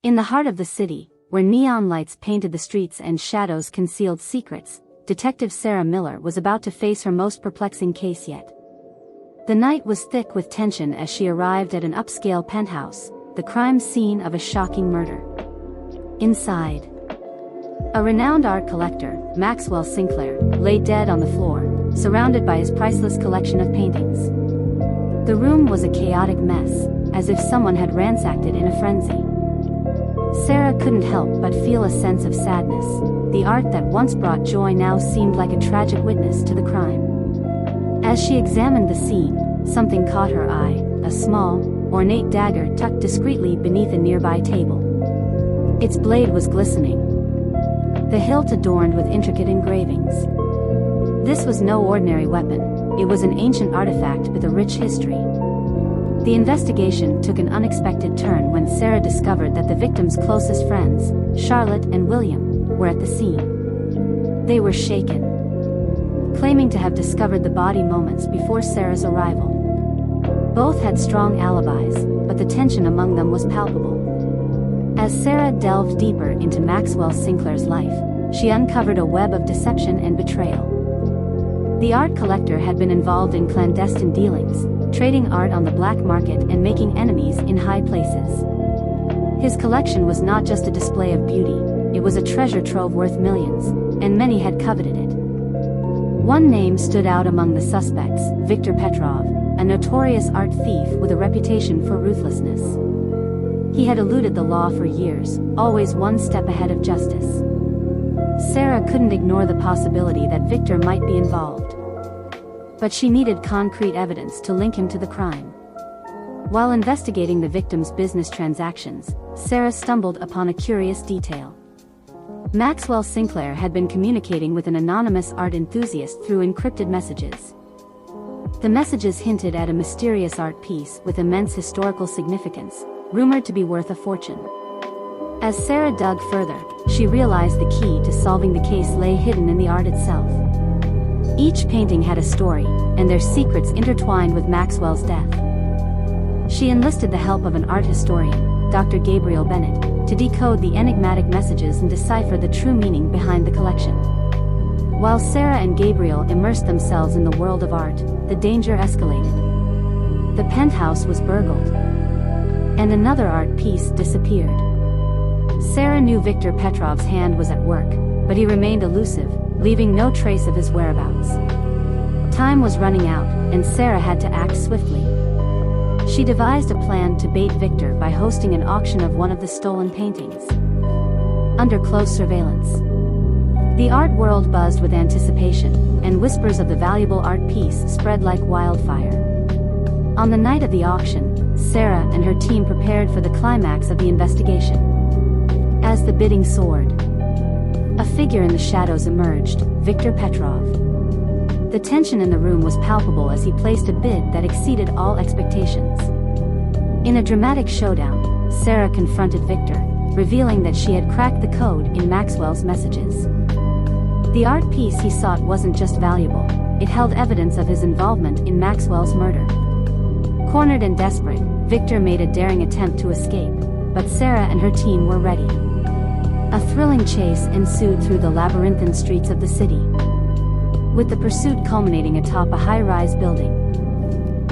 In the heart of the city, where neon lights painted the streets and shadows concealed secrets, Detective Sarah Miller was about to face her most perplexing case yet. The night was thick with tension as she arrived at an upscale penthouse, the crime scene of a shocking murder. Inside, a renowned art collector, Maxwell Sinclair, lay dead on the floor, surrounded by his priceless collection of paintings. The room was a chaotic mess, as if someone had ransacked it in a frenzy. Sarah couldn't help but feel a sense of sadness. The art that once brought joy now seemed like a tragic witness to the crime. As she examined the scene, something caught her eye, a small, ornate dagger tucked discreetly beneath a nearby table. Its blade was glistening, the hilt adorned with intricate engravings. This was no ordinary weapon, it was an ancient artifact with a rich history. The investigation took an unexpected turn when Sarah discovered that the victim's closest friends, Charlotte and William, were at the scene. They were shaken, claiming to have discovered the body moments before Sarah's arrival. Both had strong alibis, but the tension among them was palpable. As Sarah delved deeper into Maxwell Sinclair's life, she uncovered a web of deception and betrayal. The art collector had been involved in clandestine dealings, trading art on the black market and making enemies in high places. His collection was not just a display of beauty, it was a treasure trove worth millions, and many had coveted it. One name stood out among the suspects, Viktor Petrov, a notorious art thief with a reputation for ruthlessness. He had eluded the law for years, always one step ahead of justice. Sarah couldn't ignore the possibility that Viktor might be involved. But she needed concrete evidence to link him to the crime. While investigating the victim's business transactions, Sarah stumbled upon a curious detail. Maxwell Sinclair had been communicating with an anonymous art enthusiast through encrypted messages. The messages hinted at a mysterious art piece with immense historical significance, rumored to be worth a fortune. As Sarah dug further, she realized the key to solving the case lay hidden in the art itself. Each painting had a story, and their secrets intertwined with Maxwell's death. She enlisted the help of an art historian, Dr. Gabriel Bennett, to decode the enigmatic messages and decipher the true meaning behind the collection. While Sarah and Gabriel immersed themselves in the world of art, the danger escalated. The penthouse was burgled, and another art piece disappeared. Sarah knew Viktor Petrov's hand was at work, but he remained elusive, leaving no trace of his whereabouts. Time was running out, and Sarah had to act swiftly. She devised a plan to bait Viktor by hosting an auction of one of the stolen paintings. Under close surveillance, the art world buzzed with anticipation, and whispers of the valuable art piece spread like wildfire. On the night of the auction, Sarah and her team prepared for the climax of the investigation. As the bidding soared, a figure in the shadows emerged, Viktor Petrov. The tension in the room was palpable as he placed a bid that exceeded all expectations. In a dramatic showdown, Sarah confronted Viktor, revealing that she had cracked the code in Maxwell's messages. The art piece he sought wasn't just valuable, it held evidence of his involvement in Maxwell's murder. Cornered and desperate, Viktor made a daring attempt to escape, but Sarah and her team were ready. A thrilling chase ensued through the labyrinthine streets of the city, with the pursuit culminating atop a high-rise building.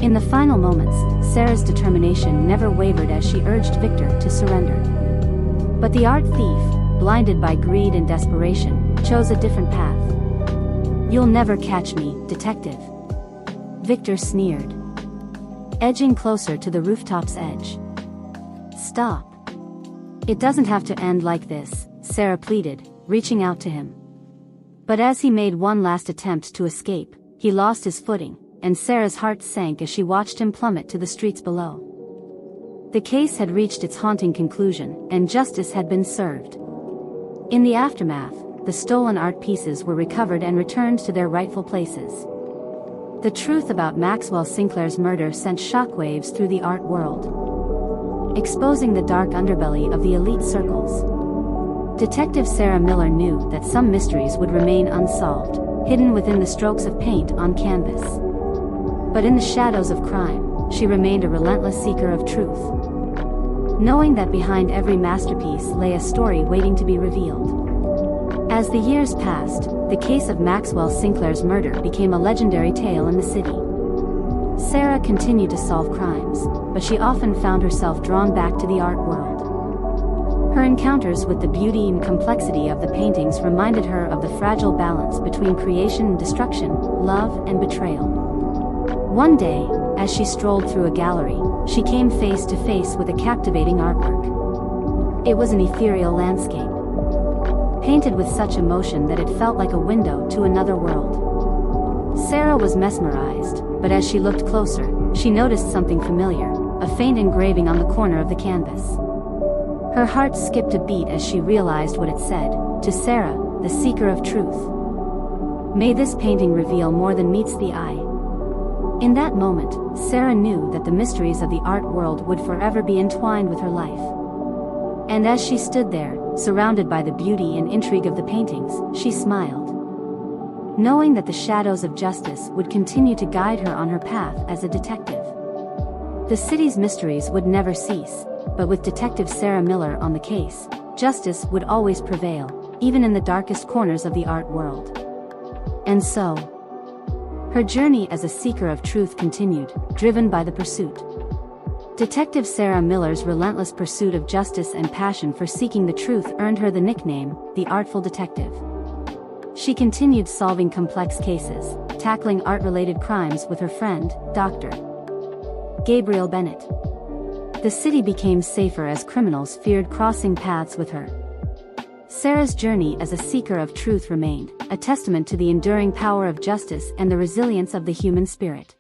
In the final moments, Sarah's determination never wavered as she urged Viktor to surrender. But the art thief, blinded by greed and desperation, chose a different path. "You'll never catch me, detective," Viktor sneered, edging closer to the rooftop's edge. "Stop. It doesn't have to end like this," Sarah pleaded, reaching out to him. But as he made one last attempt to escape, he lost his footing, and Sarah's heart sank as she watched him plummet to the streets below. The case had reached its haunting conclusion, and justice had been served. In the aftermath, the stolen art pieces were recovered and returned to their rightful places. The truth about Maxwell Sinclair's murder sent shockwaves through the art world, exposing the dark underbelly of the elite circles. Detective Sarah Miller knew that some mysteries would remain unsolved, hidden within the strokes of paint on canvas. But in the shadows of crime, she remained a relentless seeker of truth. knowing that behind every masterpiece lay a story waiting to be revealed. As the years passed, the case of Maxwell Sinclair's murder became a legendary tale in the city. Sarah continued to solve crimes, but she often found herself drawn back to the art world. Her encounters with the beauty and complexity of the paintings reminded her of the fragile balance between creation and destruction, love and betrayal. One day, as she strolled through a gallery, she came face to face with a captivating artwork. It was an ethereal landscape, painted with such emotion that it felt like a window to another world. Sarah was mesmerized, but as she looked closer, she noticed something familiar, a faint engraving on the corner of the canvas. Her heart skipped a beat as she realized what it said: "To Sarah, the seeker of truth. May this painting reveal more than meets the eye." In that moment, Sarah knew that the mysteries of the art world would forever be entwined with her life. And as she stood there, surrounded by the beauty and intrigue of the paintings, she smiled, knowing that the shadows of justice would continue to guide her on her path as a detective. The city's mysteries would never cease, but with Detective Sarah Miller on the case, justice would always prevail, even in the darkest corners of the art world. And so, her journey as a seeker of truth continued, driven by the pursuit. Detective Sarah Miller's relentless pursuit of justice and passion for seeking the truth earned her the nickname, the Artful Detective. She continued solving complex cases, tackling art-related crimes with her friend, Dr. Gabriel Bennett. The city became safer as criminals feared crossing paths with her. Sarah's journey as a seeker of truth remained, a testament to the enduring power of justice and the resilience of the human spirit.